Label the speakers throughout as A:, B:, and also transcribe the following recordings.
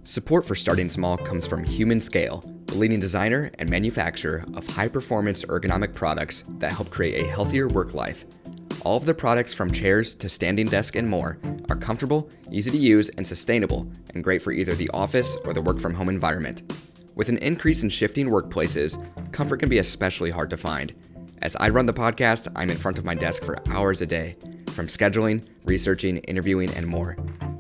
A: Support for Starting Small comes from Humanscale, the leading designer and manufacturer of high-performance ergonomic products that help create a healthier work life. All of their products, from chairs to standing desk and more, are comfortable, easy to use, and sustainable, and great for either the office or the work-from-home environment. With an increase in shifting workplaces, comfort can be especially hard to find. As I run the podcast, I'm in front of my desk for hours a day, from scheduling, researching, interviewing, and more.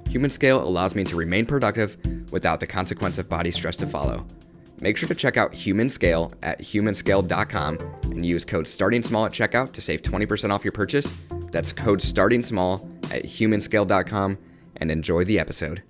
A: Humanscale allows me to remain productive without the consequence of body stress to follow. Make sure to check out Humanscale at humanscale.com and use code StartingSmall at checkout to save 20% off your purchase. That's code StartingSmall at humanscale.com, and enjoy the episode.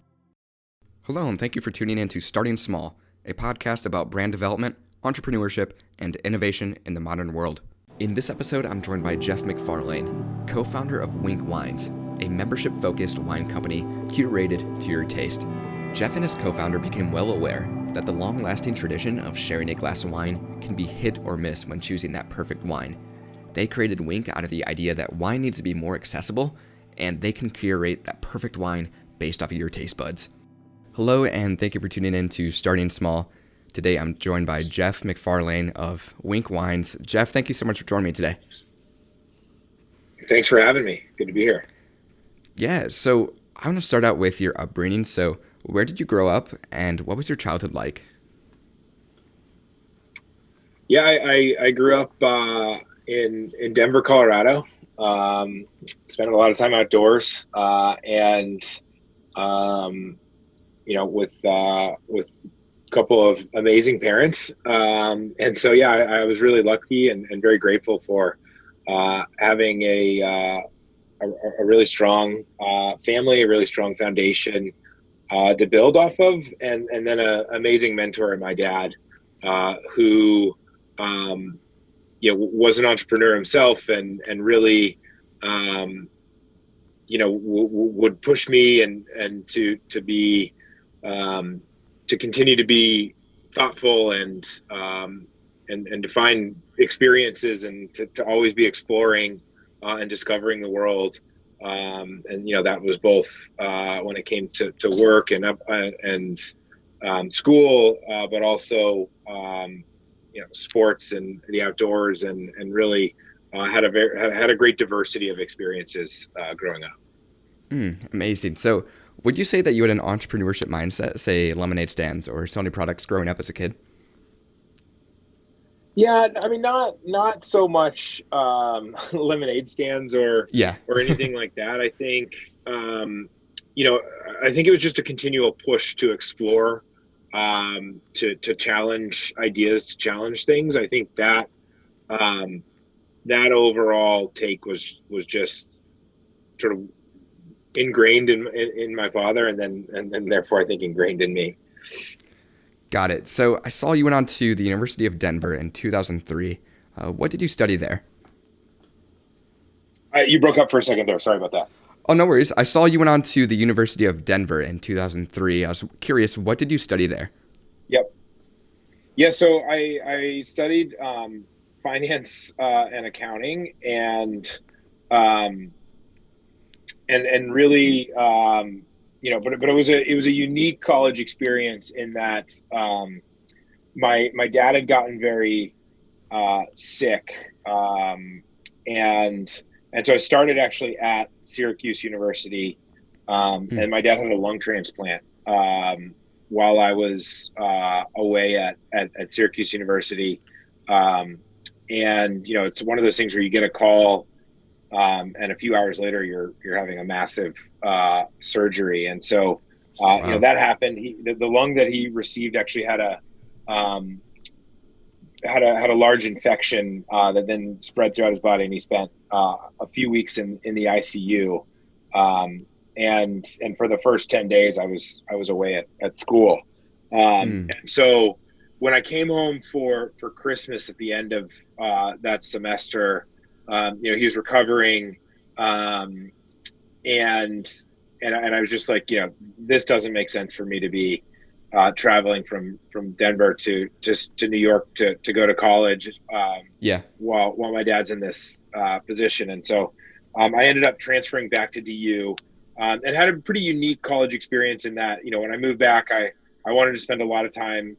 A: Hello, and thank you for tuning in to Starting Small, a podcast about brand development, entrepreneurship, and innovation in the modern world. In this episode, I'm joined by Geoff McFarlane, co-founder of Winc Wines, a membership-focused wine company curated to your taste. Geoff and his co-founder became well aware that the long-lasting tradition of sharing a glass of wine can be hit or miss when choosing that perfect wine. They created Winc out of the idea that wine needs to be more accessible, and they can curate that perfect wine based off of your taste buds. Hello, and thank you for tuning in to Starting Small. Today, I'm joined by Geoff McFarlane of Winc Wines. Geoff, thank you so much for joining me today.
B: Thanks for having me. Good to be here.
A: Yeah, so I want to start out with your upbringing. So where did you grow up, and what was your childhood like?
B: Yeah, I grew up in Denver, Colorado. Spent a lot of time outdoors, and with a couple of amazing parents. And so, yeah, I was really lucky and very grateful for having a really strong family, a really strong foundation to build off of, and then an amazing mentor in my dad, who was an entrepreneur himself and really would push me and to be to continue to be thoughtful and to find experiences and to always be exploring and discovering the world. That was both when it came to work and school, but also sports and the outdoors, and really had a great diversity of experiences growing up.
A: Amazing. So would you say that you had an entrepreneurship mindset, say lemonade stands or selling products growing up as a kid?
B: Yeah, I mean, not so much lemonade stands or anything like that. I think I think it was just a continual push to explore, to challenge ideas, to challenge things. I think that that overall take was just sort of ingrained in my father, and then therefore I think ingrained in me.
A: Got it. So I saw you went on to the University of Denver in 2003. What did you study there?
B: You broke up for a second there. Sorry about that.
A: Oh, no worries. I saw you went on to the University of Denver in 2003. I was curious, what did you study there?
B: Yep. Yeah, so I studied finance and accounting, and really, but it was a unique college experience in that my dad had gotten very sick, and so I started actually at Syracuse University, and my dad had a lung transplant while I was away at Syracuse University, and it's one of those things where you get a call. And a few hours later, you're having a massive surgery, and so
A: Wow.
B: That happened. The lung that he received actually had a large infection that then spread throughout his body, and he spent a few weeks in the ICU. And for the first 10 days, I was away at school. And so when I came home for Christmas at the end of that semester. He was recovering, and I was just like, this doesn't make sense for me to be traveling from Denver to New York to go to college. While my dad's in this position, and so I ended up transferring back to DU, and had a pretty unique college experience in that, when I moved back, I wanted to spend a lot of time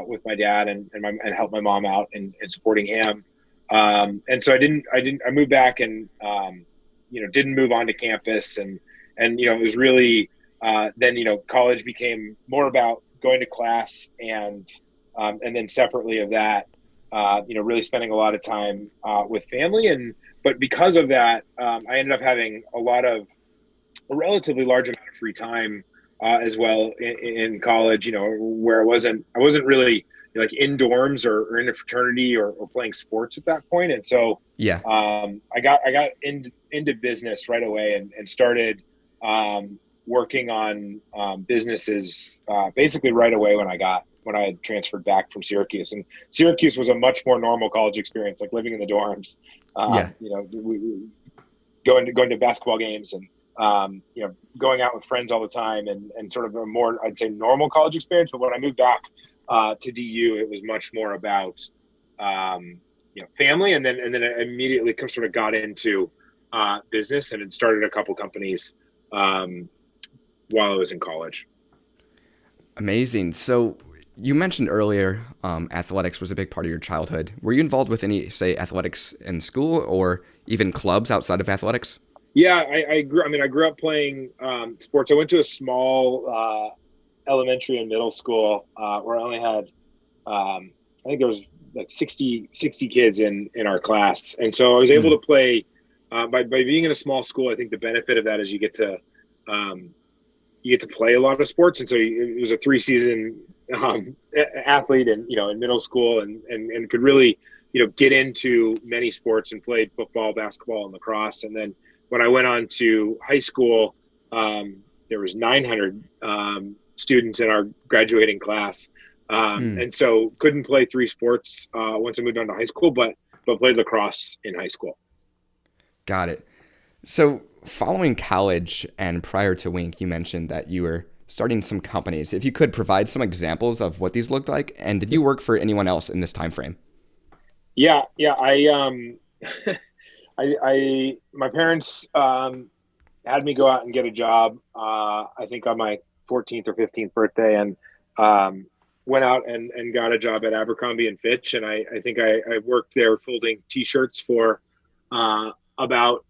B: with my dad and help my mom out and supporting him. And so I moved back and, didn't move on to campus and, it was really, then, college became more about going to class and then separately of that, really spending a lot of time with family. But because of that, I ended up having a relatively large amount of free time as well in college, where I wasn't really like in dorms or in a fraternity or playing sports at that point. And so I got into business right away and started working on businesses basically right away when I had transferred back from Syracuse. And Syracuse was a much more normal college experience, like living in the dorms, going to basketball games and going out with friends all the time and sort of a more, I'd say, normal college experience. But when I moved back to DU, it was much more about family, and then I immediately sort of got into business and had started a couple companies while I was in college.
A: Amazing. So you mentioned earlier athletics was a big part of your childhood. Were you involved with any, say, athletics in school or even clubs outside of athletics?
B: Yeah, I grew up playing sports. I went to a small elementary and middle school where I only had, I think there was like 60 kids in our class. And so I was able to play, by being in a small school, I think the benefit of that is you get to play a lot of sports. And so it was a 3-season athlete and, in middle school and could really, get into many sports and played football, basketball, and lacrosse. And then when I went on to high school, there was 900 students in our graduating class. And so couldn't play 3 sports once I moved on to high school, but played lacrosse in high school.
A: Got it. So following college and prior to Winc, you mentioned that you were starting some companies. If you could provide some examples of what these looked like, and did you work for anyone else in this time frame?
B: Yeah. My parents had me go out and get a job, I think on my 14th or 15th birthday, and went out and got a job at Abercrombie and Fitch. And I think I worked there folding T-shirts for about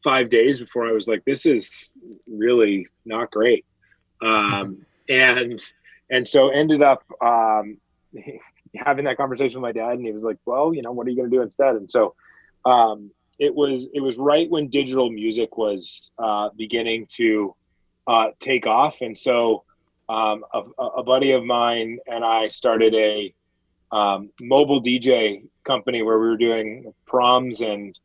B: 5 days before I was like, this is really not great. And so ended up having that conversation with my dad, and he was like, well, what are you going to do instead? And so it was right when digital music was beginning to take off. And so a buddy of mine and I started a mobile DJ company where we were doing proms and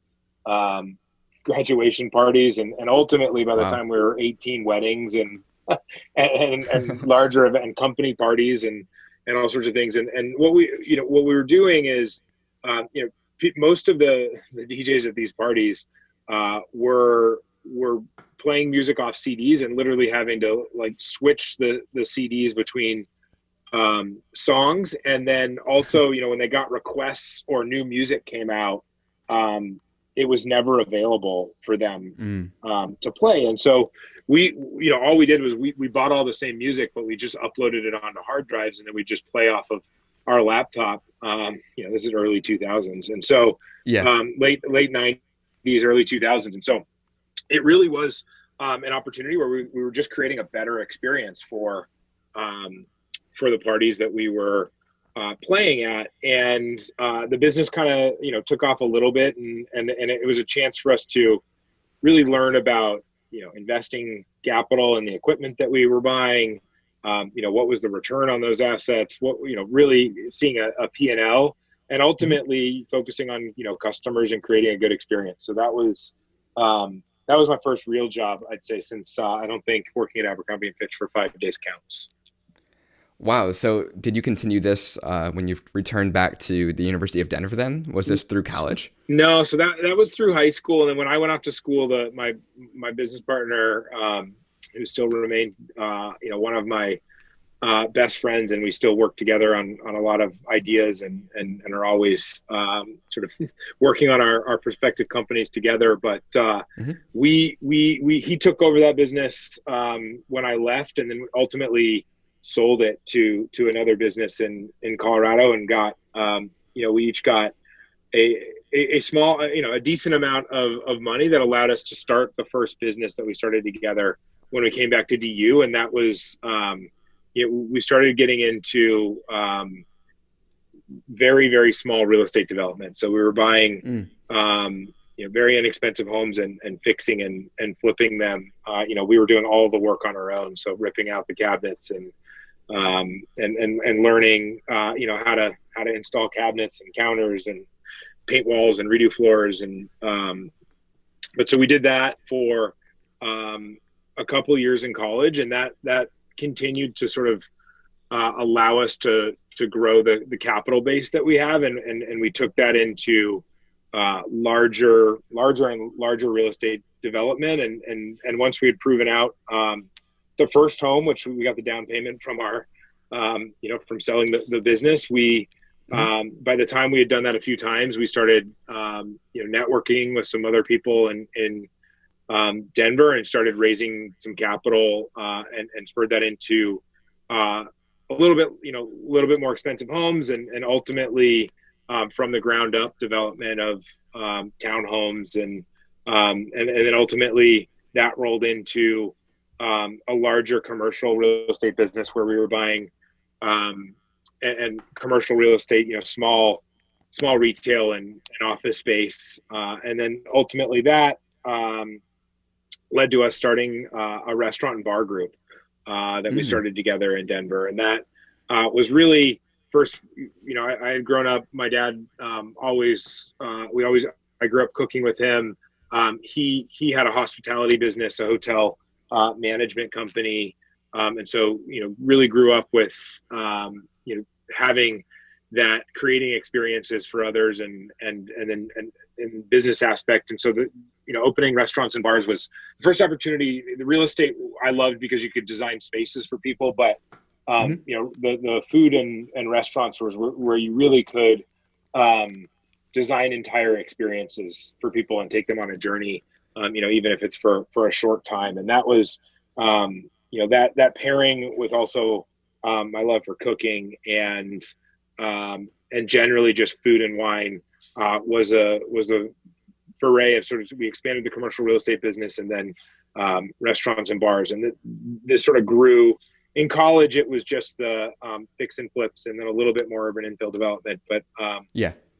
B: graduation parties, and ultimately by the time we were 18, weddings and larger event company parties and all sorts of things. And what we were doing is, most of the DJs at these parties were playing music off CDs and literally having to like switch the CDs between songs. And then also, when they got requests or new music came out, it was never available for them to play. And so we all we did was we bought all the same music, but we just uploaded it onto hard drives, and then we just play off of our laptop. This is early 2000s. And so late 90s, early 2000s. And so it really was an opportunity where we were just creating a better experience for the parties that we were playing at. And the business kind of, took off a little bit, and it was a chance for us to really learn about, investing capital in the equipment that we were buying. What was the return on those assets? What, really seeing a P&L, and ultimately focusing on, customers and creating a good experience. So that was my first real job, I'd say, since I don't think working at Abercrombie and Fitch for 5 days counts.
A: Wow. So did you continue this when you returned back to the University of Denver then? Was this through college?
B: No. So that was through high school. And then when I went off to school, my business partner, who still remained, one of my best friends, and we still work together on a lot of ideas and are always sort of working on our prospective companies together. But he took over that business when I left, and then ultimately sold it to another business in Colorado, and got we each got a small, a decent amount of money that allowed us to start the first business that we started together when we came back to DU. And that was, we started getting into very, very small real estate development. So we were buying, very inexpensive homes and fixing and flipping them. We were doing all the work on our own. So ripping out the cabinets and learning, how to install cabinets and counters and paint walls and redo floors. And, but so we did that for, a couple of years in college, and that continued to sort of, allow us to grow the capital base that we have. And we took that into, larger real estate development. And once we had proven out, the first home, which we got the down payment from our, from selling the business, we, by the time we had done that a few times, we started, networking with some other people in Denver, and started raising some capital, and spurred that into, a little bit more expensive homes, and ultimately, from the ground up development of, townhomes, and then ultimately that rolled into, a larger commercial real estate business where we were buying, and commercial real estate, small retail and office space. And then ultimately that, led to us starting, a restaurant and bar group, that we started together in Denver. And that, was really first, I had grown up, my dad, I grew up cooking with him. He had a hospitality business, a hotel, management company. And so, really grew up with, having that, creating experiences for others, and then business aspect. And so opening restaurants and bars was the first opportunity. The real estate I loved because you could design spaces for people, but the food and restaurants was where you really could, design entire experiences for people and take them on a journey, even if it's for a short time. And that was, that pairing with also, my love for cooking and generally just food and wine, was a foray of sort of, we expanded the commercial real estate business, and then, restaurants and bars. And this sort of grew. In college, it was just the, fix and flips, and then a little bit more urban infill development. But,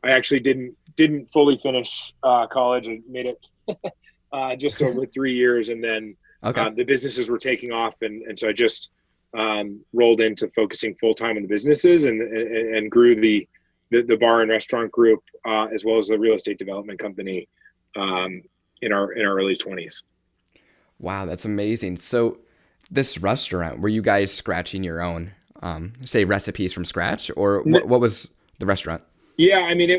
B: I actually didn't fully finish, college, and made it, just over 3 years. And then, the businesses were taking off. And so I just, rolled into focusing full time on the businesses, and grew the bar and restaurant group, as well as the real estate development company, in our early 20s.
A: Wow, that's amazing. So this restaurant, were you guys scratching your own, say, recipes from scratch, or what was the restaurant?
B: Yeah, I mean,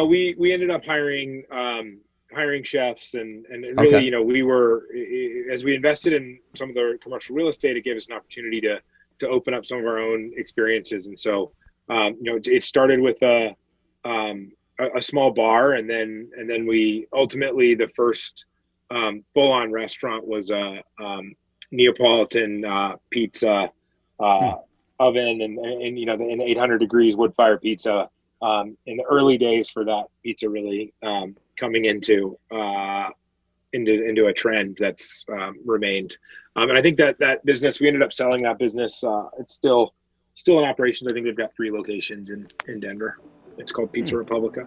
B: we ended up hiring chefs, and really, we were, as we invested in some of the commercial real estate, it gave us an opportunity to open up some of our own experiences. And so, it started with a small bar, and then we ultimately, the first, full-on restaurant was a, Neapolitan, pizza, oven, and in 800 degrees wood fire pizza, in the early days for that pizza really, coming into a trend that's, remained. And I think that business, we ended up selling that business. It's still in operations. I think they've got 3 locations in Denver. It's called Pizza Republica.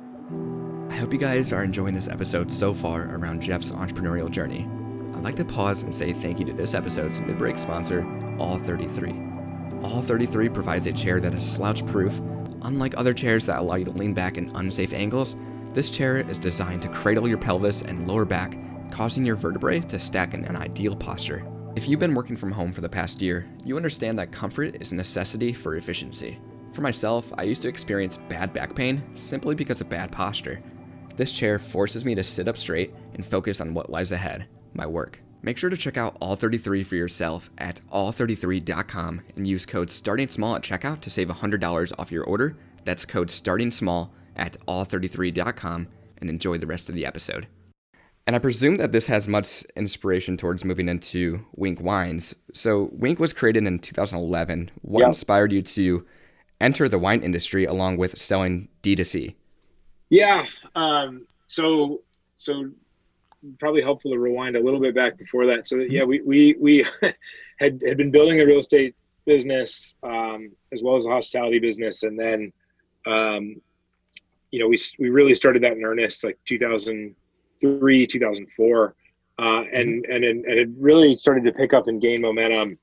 A: I hope you guys are enjoying this episode so far around Geoff's entrepreneurial journey. I'd like to pause and say thank you to this episode's mid-break sponsor, All33. All33 provides a chair that is slouch-proof. Unlike other chairs that allow you to lean back in unsafe angles, this chair is designed to cradle your pelvis and lower back, causing your vertebrae to stack in an ideal posture. If you've been working from home for the past year, you understand that comfort is a necessity for efficiency. For myself, I used to experience bad back pain simply because of bad posture. This chair forces me to sit up straight and focus on what lies ahead, my work. Make sure to check out All33 for yourself at all33.com and use code STARTINGSMALL at checkout to save $100 off your order. That's code STARTINGSMALL at all33.com, and enjoy the rest of the episode. And I presume that this has much inspiration towards moving into Winc Wines. So Winc was created in 2011. What inspired you to enter the wine industry along with selling D2C?
B: Yeah. So probably helpful to rewind a little bit back before that. So yeah, we had been building a real estate business, as well as a hospitality business. And then, we really started that in earnest, like 2003, 2004. And it really started to pick up and gain momentum.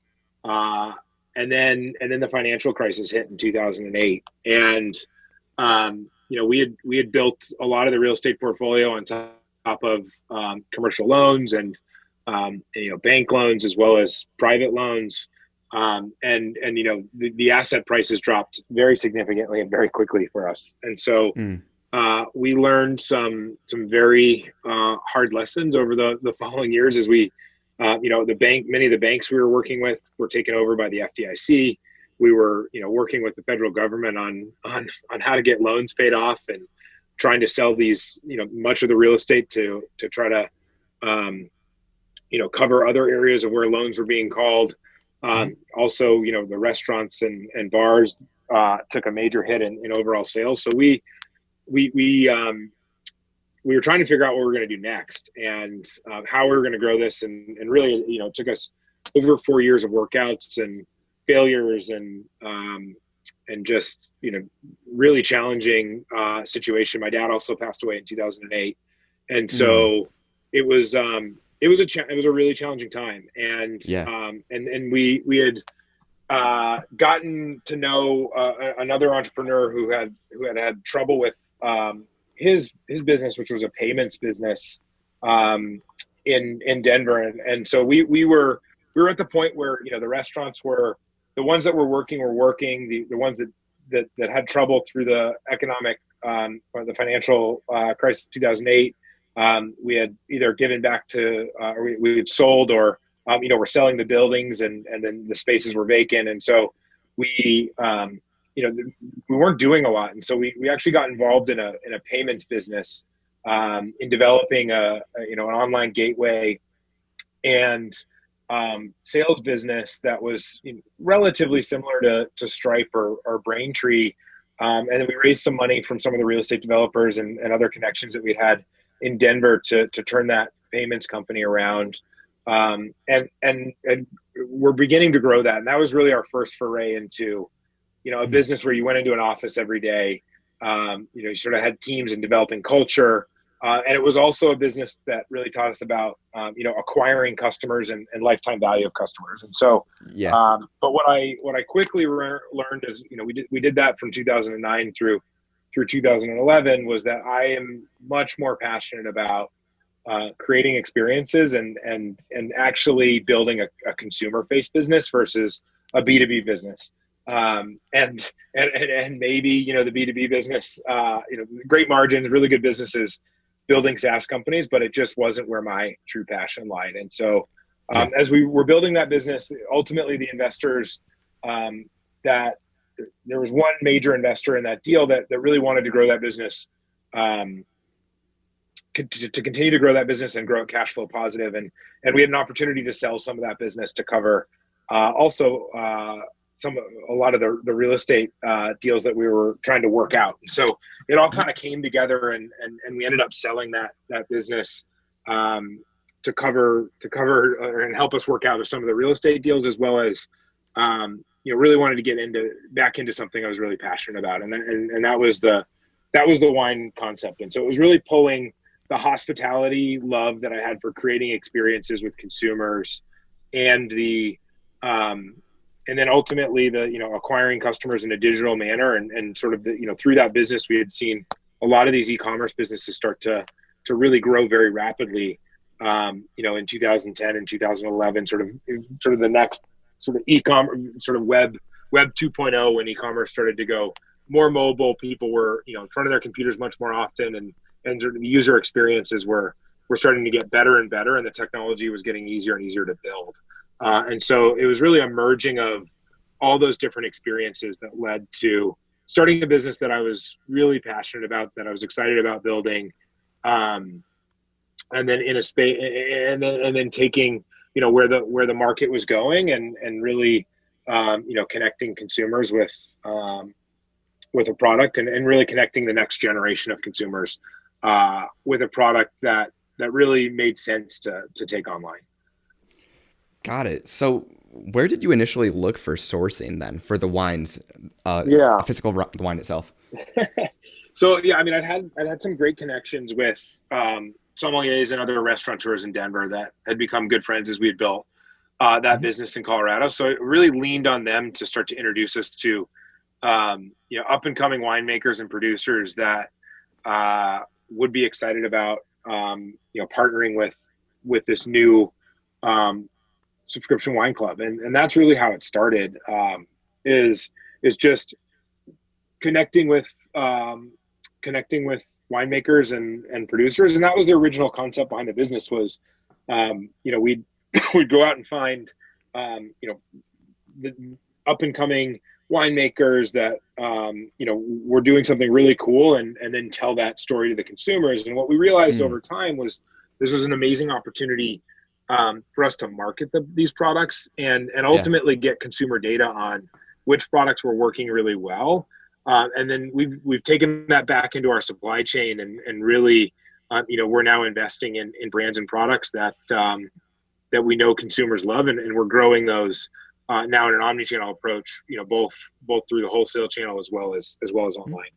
B: And then the financial crisis hit in 2008. And, we had built a lot of the real estate portfolio on top of commercial loans and bank loans as well as private loans, the asset prices dropped very significantly and very quickly for us, and so we learned some very hard lessons over the following years as we many of the banks we were working with were taken over by the FDIC. We were working with the federal government on how to get loans paid off and trying to sell these, much of the real estate to try to, cover other areas of where loans were being called. Also, the restaurants and bars took a major hit in overall sales. So we were trying to figure out what we were going to do next and how we were going to grow this. And really, it took us over 4 years of workouts and failures and just, really challenging situation. My dad also passed away in 2008. And so it was a really challenging time. And, and we had gotten to know another entrepreneur who had trouble with his business, which was a payments business in Denver. And so we were at the point where, the restaurants were, the ones that were working, the ones that had trouble through the economic or the financial crisis of 2008. We had either given back to, or we had sold, or we're selling the buildings, and then the spaces were vacant, and so we weren't doing a lot, and so we actually got involved in a payments business, in developing an online gateway and sales business that was relatively similar to Stripe or Braintree. And then we raised some money from some of the real estate developers and other connections that we had in Denver to turn that payments company around. And we're beginning to grow that. And that was really our first foray into, a business where you went into an office every day. You sort of had teams and developing culture. And it was also a business that really taught us about, acquiring customers and lifetime value of customers. And so, but what I quickly learned is, we did that from 2009 through 2011, was that I am much more passionate about creating experiences and actually building a consumer-faced business versus a B2B business. And maybe, the B2B business, great margins, really good businesses, building SaaS companies, but it just wasn't where my true passion lied. And so as we were building that business, ultimately the investors, that there was one major investor in that deal that really wanted to grow that business, to continue to grow that business and grow it cash flow positive. And we had an opportunity to sell some of that business to cover a lot of the real estate deals that we were trying to work out. And so it all kind of came together, and we ended up selling that business to cover and help us work out of some of the real estate deals, as well as really wanted to get back into something I was really passionate about, and that was the wine concept. And so it was really pulling the hospitality love that I had for creating experiences with consumers, and and then ultimately acquiring customers in a digital manner, and sort of through that business we had seen a lot of these e-commerce businesses start to really grow very rapidly. In 2010 and 2011, sort of the next sort of e-commerce, sort of web 2.0, when e-commerce started to go more mobile. People were in front of their computers much more often, and sort of the user experiences were starting to get better and better, and the technology was getting easier and easier to build. And so it was really a merging of all those different experiences that led to starting a business that I was really passionate about, that I was excited about building, and then in a space, and then taking, where the market was going, and really, connecting consumers with a product, and really connecting the next generation of consumers with a product that really made sense to take online.
A: Got it. So where did you initially look for sourcing then for the wines,
B: Yeah.
A: the physical wine itself?
B: So yeah, I mean, I'd had some great connections with sommeliers and other restaurateurs in Denver that had become good friends as we had built that business in Colorado. So it really leaned on them to start to introduce us to up and coming winemakers and producers that would be excited about partnering with this new subscription wine club, and that's really how it started. Is just connecting with winemakers and producers, and that was the original concept behind the business. Was we'd go out and find the up and coming winemakers that were doing something really cool, and then tell that story to the consumers. And what we realized over time was this was an amazing opportunity for us to market these products and ultimately get consumer data on which products were working really well. And then we've taken that back into our supply chain, and really, we're now investing in brands and products that we know consumers love, and we're growing those now in an omni-channel approach. Both through the wholesale channel as well as online.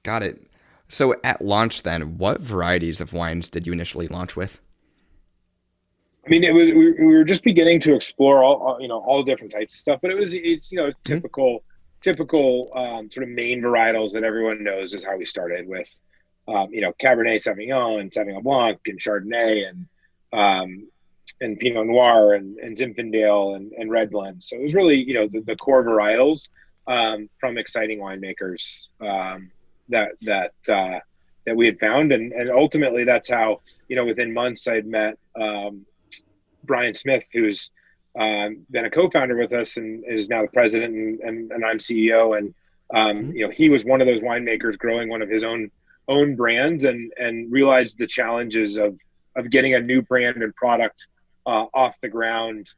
A: Got it. So at launch, then, what varieties of wines did you initially launch with?
B: I mean, we were just beginning to explore all different types of stuff, but it's typical sort of main varietals that everyone knows is how we started with, Cabernet Sauvignon and Sauvignon Blanc and Chardonnay and Pinot Noir and Zinfandel and Red Blend. So it was really, the core varietals from exciting winemakers that we had found. And ultimately that's how, within months I'd met Brian Smith, who's been a co-founder with us and is now the president, and I'm CEO. And, he was one of those winemakers growing one of his own brands, and realized the challenges of getting a new brand and product off the ground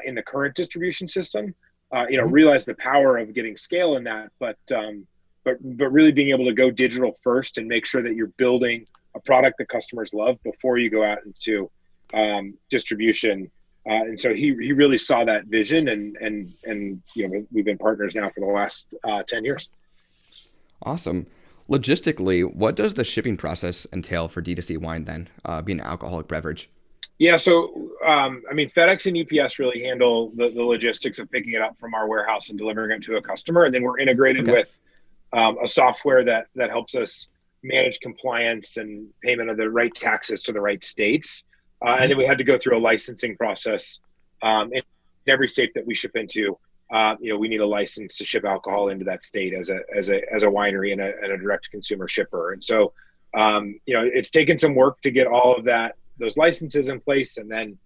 B: in the current distribution system. Realized the power of getting scale in that, but really being able to go digital first and make sure that you're building a product that customers love before you go out into distribution. And so he really saw that vision, and we've been partners now for the last 10 years.
A: Awesome. Logistically, what does the shipping process entail for D2C wine then, being an alcoholic beverage?
B: Yeah, so FedEx and UPS really handle the logistics of picking it up from our warehouse and delivering it to a customer, and then we're integrated with a software that helps us manage compliance and payment of the right taxes to the right states. And then we had to go through a licensing process. In every state that we ship into, we need a license to ship alcohol into that state as a winery and a direct consumer shipper. And so, it's taken some work to get all of those licenses in place, and then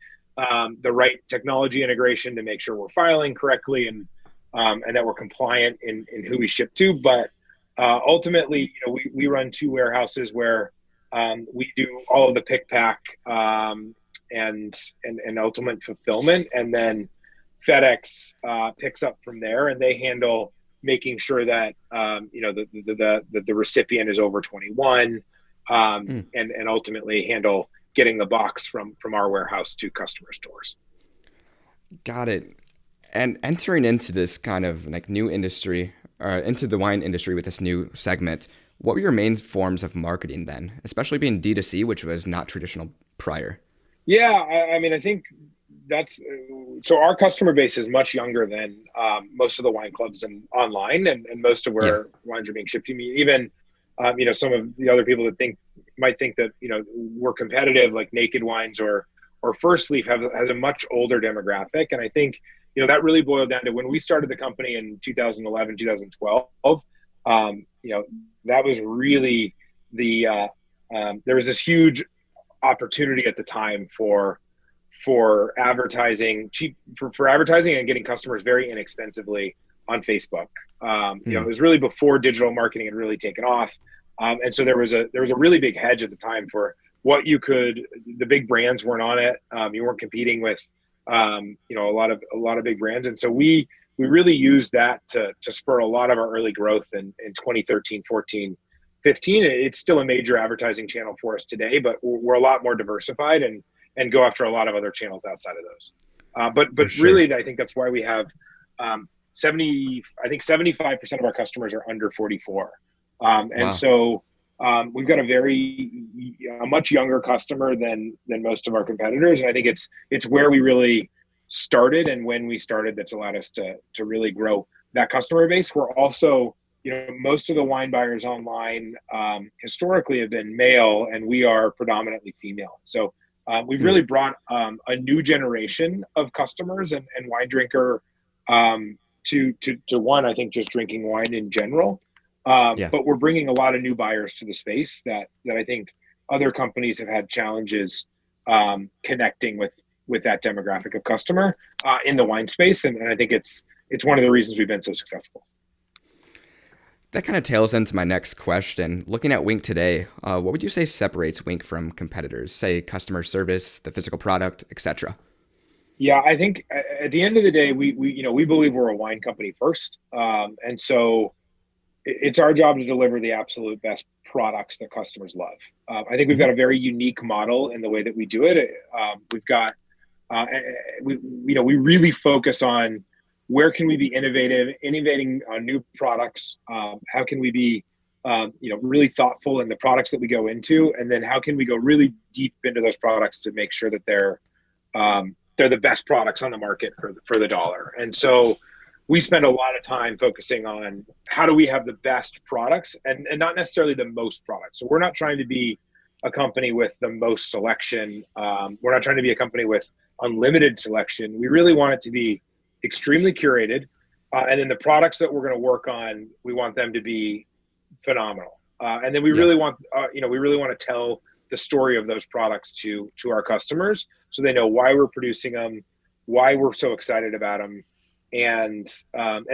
B: the right technology integration to make sure we're filing correctly and that we're compliant in who we ship to. But ultimately, we run two warehouses where we do all of the pick, pack, and ultimate fulfillment, and then FedEx picks up from there, and they handle making sure that the recipient is over 21, and ultimately handle getting the box from our warehouse to customer stores.
A: Got it. And entering into this kind of like new industry, into the wine industry with this new segment, what were your main forms of marketing then, especially being D2C, which was not traditional prior?
B: Yeah, I think so our customer base is much younger than most of the wine clubs and online, and most of where wines are being shipped to me. Even some of the other people that might think that we're competitive, like Naked Wines or First Leaf has a much older demographic. And I think that really boiled down to when we started the company in 2011, 2012. That was really there was this huge opportunity at the time for advertising, for advertising and getting customers very inexpensively on Facebook. It was really before digital marketing had really taken off. And so there was a really big hedge at the time for the big brands weren't on it. You weren't competing with, a lot of big brands. And so we really used that to spur a lot of our early growth in 2013, 14, 15. It's still a major advertising channel for us today, but we're a lot more diversified and go after a lot of other channels outside of those. But sure. Really, I think that's why we have 75% of our customers are under 44. And wow. So we've got a much younger customer than most of our competitors. And I think it's where we really started, and when we started, that's allowed us to really grow that customer base. We're also, most of the wine buyers online historically have been male, and we are predominantly female. So we've really brought a new generation of customers and wine drinker to one, I think, just drinking wine in general. But we're bringing a lot of new buyers to the space that I think other companies have had challenges connecting with that demographic of customer in the wine space. And I think it's one of the reasons we've been so successful.
A: That kind of tails into my next question. Looking at Winc today, what would you say separates Winc from competitors? Say customer service, the physical product, etc.
B: Yeah, I think at the end of the day, we believe we're a wine company first. And so it's our job to deliver the absolute best products that customers love. I think we've got a very unique model in the way that we do it. We've got, we really focus on where can we be innovating on new products? How can we be, really thoughtful in the products that we go into? And then how can we go really deep into those products to make sure that they're the best products on the market for the dollar? And so we spend a lot of time focusing on how do we have the best products and not necessarily the most products. So we're not trying to be a company with the most selection. We're not trying to be a company with unlimited selection. We really want it to be extremely curated. And then the products that we're going to work on, we want them to be phenomenal. And then we really want, to tell the story of those products to our customers so they know why we're producing them, why we're so excited about them. And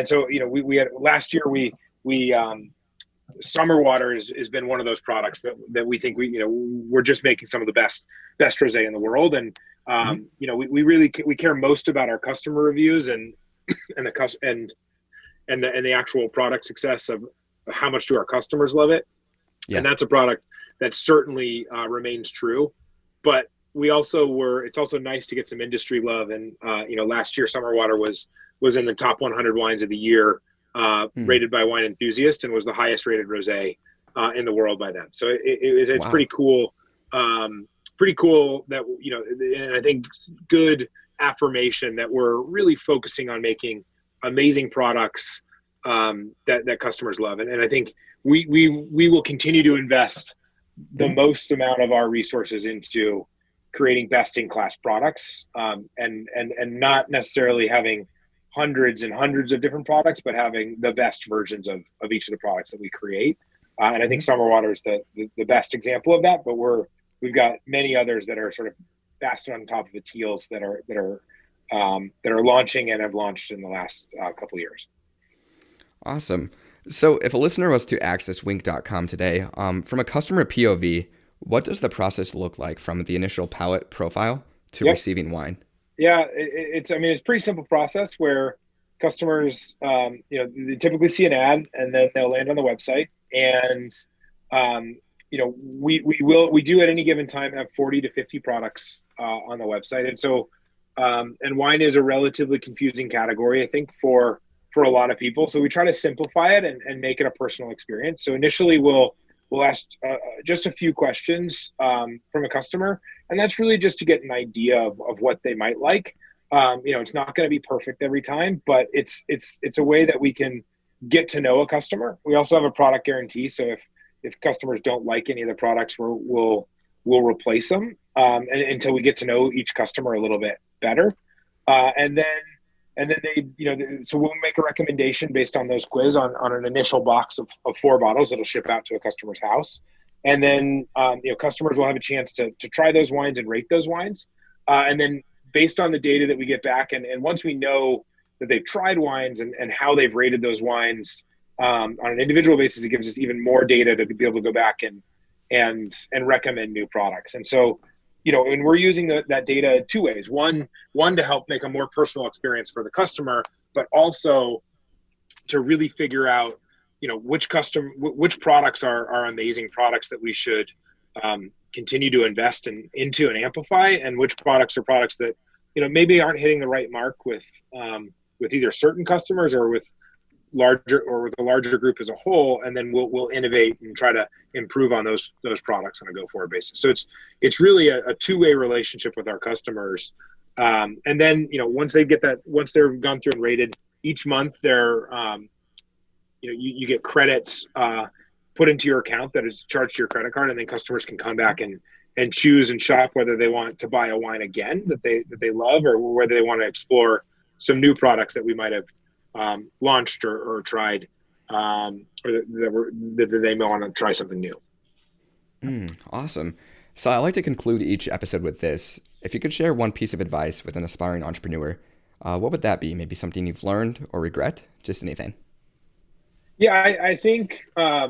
B: so, we had last year, we Summer Water has been one of those products that we think we're just making some of the best rosé in the world. And, we care most about our customer reviews and the actual product success of how much do our customers love it. Yeah. And that's a product that certainly remains true, but it's also nice to get some industry love. And, last year, Summer Water was in the top 100 wines of the year, rated by Wine Enthusiast, and was the highest rated rosé in the world by them. So it's wow. Pretty cool. Pretty cool that, and I think good affirmation that we're really focusing on making amazing products that customers love. And I think we will continue to invest the most amount of our resources into creating best-in-class products, and not necessarily having hundreds and hundreds of different products, but having the best versions of each of the products that we create. And I think Summer Water is the best example of that, but we've got many others that are sort of fast on top of its heels that are launching and have launched in the last couple of years.
A: Awesome. So if a listener was to access winc.com today, from a customer POV, what does the process look like from the initial palate profile to receiving wine?
B: Yeah, it's a pretty simple process where customers, they typically see an ad and then they'll land on the website. And, we do at any given time have 40 to 50 products on the website. And so, and wine is a relatively confusing category, I think, for a lot of people. So we try to simplify it and make it a personal experience. So initially we'll ask just a few questions from a customer, and that's really just to get an idea of what they might like. It's not going to be perfect every time, but it's a way that we can get to know a customer. We also have a product guarantee, so if customers don't like any of the products, we'll replace them until we get to know each customer a little bit better, and then they, so we'll make a recommendation based on those quiz on an initial box of 4 bottles that'll ship out to a customer's house. And then, customers will have a chance to try those wines and rate those wines. And then based on the data that we get back, and once we know that they've tried wines and how they've rated those wines on an individual basis, it gives us even more data to be able to go back and recommend new products. And so, and we're using that data two ways. One to help make a more personal experience for the customer, but also to really figure out, which products are amazing products that we should continue to invest into and amplify, and which products are products that, maybe aren't hitting the right mark with either certain customers or with a larger group as a whole, and then we'll innovate and try to improve on those products on a go-forward basis. So it's really a two-way relationship with our customers. And then, once they've gone through and rated, each month they're you get credits put into your account that is charged to your credit card, and then customers can come back and choose and shop whether they want to buy a wine again that they love, or whether they want to explore some new products that we might have launched or tried, or that they may want to try something new.
A: Awesome. So I like to conclude each episode with this. If you could share one piece of advice with an aspiring entrepreneur, what would that be? Maybe something you've learned or regret? Just anything.
B: Yeah, I think, I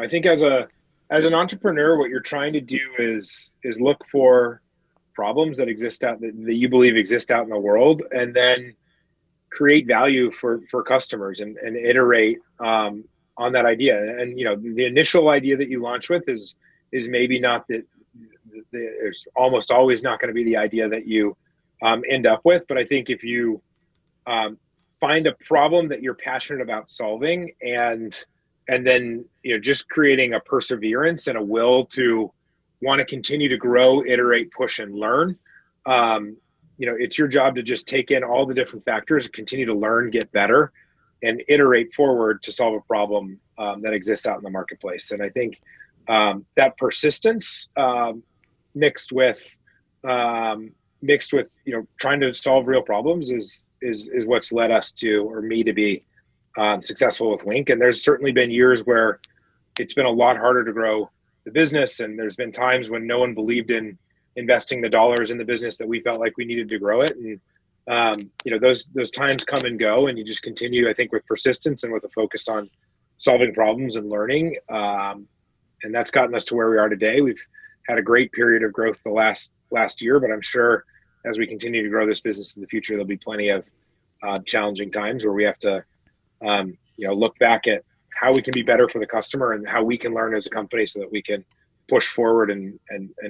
B: think as an entrepreneur, what you're trying to do is look for problems that exist that you believe exist out in the world, and then create value for customers and iterate on that idea. And the initial idea that you launch with is maybe not that. There's almost always not going to be the idea that you end up with. But I think if you find a problem that you're passionate about solving, and then just creating a perseverance and a will to want to continue to grow, iterate, push, and learn. It's your job to just take in all the different factors, continue to learn, get better, and iterate forward to solve a problem that exists out in the marketplace. And I think that persistence mixed with trying to solve real problems is what's led us to, or me, to be successful with Winc. And there's certainly been years where it's been a lot harder to grow the business, and there's been times when no one believed in investing the dollars in the business that we felt like we needed to grow it. And those times come and go, and you just continue, I think, with persistence and with a focus on solving problems and learning. And that's gotten us to where we are today. We've had a great period of growth the last year, but I'm sure as we continue to grow this business in the future, there'll be plenty of challenging times where we have to look back at how we can be better for the customer and how we can learn as a company so that we can push forward and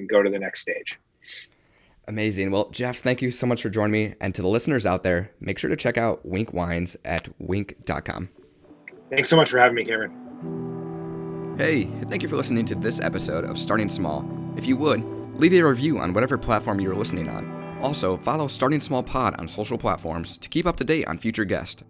B: go to the next stage.
A: Amazing. Well, Geoff, thank you so much for joining me. And to the listeners out there, make sure to check out Winc Wines at winc.com.
B: Thanks so much for having me, Cameron.
A: Hey, thank you for listening to this episode of Starting Small. If you would, leave a review on whatever platform you're listening on. Also, follow Starting Small Pod on social platforms to keep up to date on future guests.